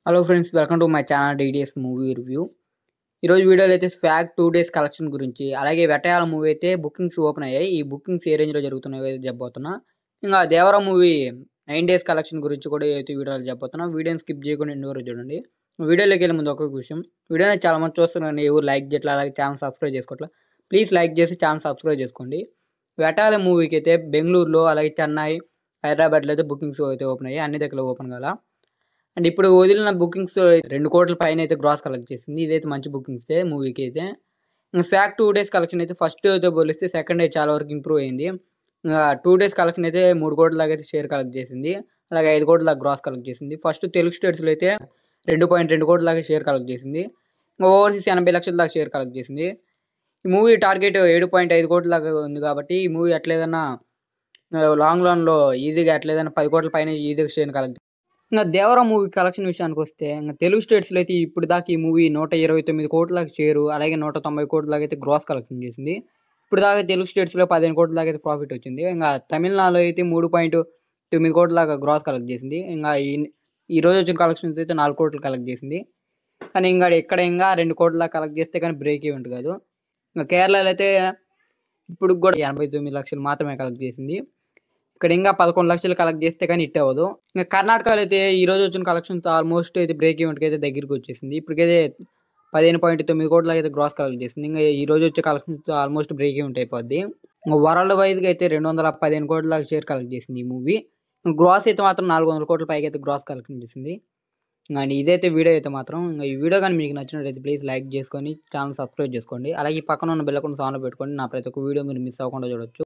Hello friends, welcome to my channel DDS movie review. ఈరోజు వీడియోలో అయితే స్వాగ్ 2 డేస్ కలెక్షన్ గురించి, అలాగే వెటయాల మూవీ అయితే బుకింగ్స్ ఓపెన్ అయ్యాయి. ఈ బుకింగ్స్ ఏ రేంజ్లో జరుగుతున్నాయో చెప్పబోతున్నా. ఇంకా దేవరా మూవీ 9 డేస్ కలెక్షన్ గురించి కూడా అయితే వీడియోలో చెప్పబోతున్నా. వీడియోని స్కిప్ చేయకుండా ఎండ్ వరకు చూడండి. వీడియోలోకి వెళ్ళే ముందు ఒక విషయం, వీడియోని చాలా మంది చూస్తున్నాను, ఎవరు లైక్ చేయట్లా, అలాగే ఛానల్ సబ్స్క్రైబ్ చేసుకోవట్లా. ప్లీజ్ లైక్ చేసి ఛానల్ సబ్స్క్రైబ్ చేసుకోండి. వెటయాల మూవీకి అయితే బెంగళూరులో, అలాగే చెన్నై, హైదరాబాద్లో అయితే బుకింగ్స్ అయితే ఓపెన్ అయ్యాయి. అన్ని దగ్గర ఓపెన్ కాల. అండ్ ఇప్పుడు వదిలిన బుకింగ్స్ 2 కోట్ల పైన అయితే గ్రాస్ కలెక్ట్ చేసింది. ఇదైతే మంచి బుకింగ్స్ మూవీకి అయితే. స్వాగ్ 2 డేస్ కలెక్షన్ అయితే ఫస్ట్ డేతో పోలిస్తే సెకండ్ డే చాలా వరకు ఇంప్రూవ్ అయింది. 2 డేస్ కలెక్షన్ అయితే 3 కోట్ల దాకా అయితే షేర్ కలెక్ట్ చేసింది. అలాగే 5 కోట్ల దాకా గ్రాస్ కలెక్ట్ చేసింది. ఫస్ట్ తెలుగు స్టేట్స్లో అయితే 2.2 కోట్ల దాకా షేర్ కలెక్ట్ చేసింది. ఓవర్సీస్ 80 లక్షల దాకా షేర్ కలెక్ట్ చేసింది. ఈ మూవీ టార్గెట్ 7.5 కోట్ల దాకా ఉంది కాబట్టి ఈ మూవీ ఎట్లేదన్నా లాంగ్ రన్లో ఈజీగా ఎట్లేదన్నా 10 కోట్ల పైన ఈజీగా షేర్ కలెక్ట్. ఇంకా దేవరా మూవీ కలెక్షన్ విషయానికి వస్తే, ఇంకా తెలుగు స్టేట్స్లో అయితే ఇప్పుడు దాకా ఈ మూవీ 129 కోట్లకి షేరు, అలాగే 190 కోట్ల దాకా అయితే గ్రాస్ కలెక్షన్ చేసింది. ఇప్పుడు దాకా తెలుగు స్టేట్స్లో 15 కోట్ల దాకా అయితే ప్రాఫిట్ వచ్చింది. ఇంకా తమిళనాడులో అయితే 3.9 కోట్ల దాకా గ్రాస్ కలెక్ట్ చేసింది. ఇంకా ఈ రోజు వచ్చిన కలెక్షన్స్ అయితే 4 కోట్లు కలెక్ట్ చేసింది. కానీ ఇక్కడ 2 కోట్ల దాకా కలెక్ట్ చేస్తే కానీ బ్రేక్ ఈవెంట్ కాదు. ఇంకా కేరళలో అయితే ఇప్పుడు కూడా 89 లక్షలు మాత్రమే కలెక్ట్ చేసింది. ఇక్కడ ఇంకా 11 లక్షలు కలెక్ట్ చేస్తే కానీ హిట్ అవ్వదు. ఇంకా కర్ణాటకలో అయితే ఈ రోజు వచ్చిన కలెక్షన్తో ఆల్మోస్ట్ అయితే బ్రేక్ ఈవెంట్కి అయితే దగ్గరికి వచ్చేసింది. ఇప్పటికైతే 15.9 కోట్ల అయితే గ్రాస్ కలెక్ట్ చేసింది. ఇంకా ఈ రోజు వచ్చే కలెక్షన్తో ఆల్మోస్ట్ బ్రేక్ ఈవెంట్ అయిపోద్ది. ఇంకా వరల్డ్ వైజ్గా అయితే 215 కోట్ల దాకా షేర్ కలెక్ట్ చేసింది ఈ మూవీ. గ్రాస్ అయితే మాత్రం 400 కోట్ల పైకి అయితే గ్రాస్ కలెక్షన్ చేసింది. అండ్ ఇదైతే వీడియో అయితే మాత్రం, ఇంకా ఈ వీడియో కానీ మీకు నచ్చినట్లయితే ప్లీజ్ లైక్ చేసుకొని ఛానల్ సబ్స్క్రైబ్ చేసుకోండి. అలాగే ఈ పక్కన ఉన్న బెల్ ఐకాన్ ఆన్లో పెట్టుకోండి. నా ప్రతి ఒక్క వీడియో మీరు మిస్ అవ్వకుండా చూడొచ్చు.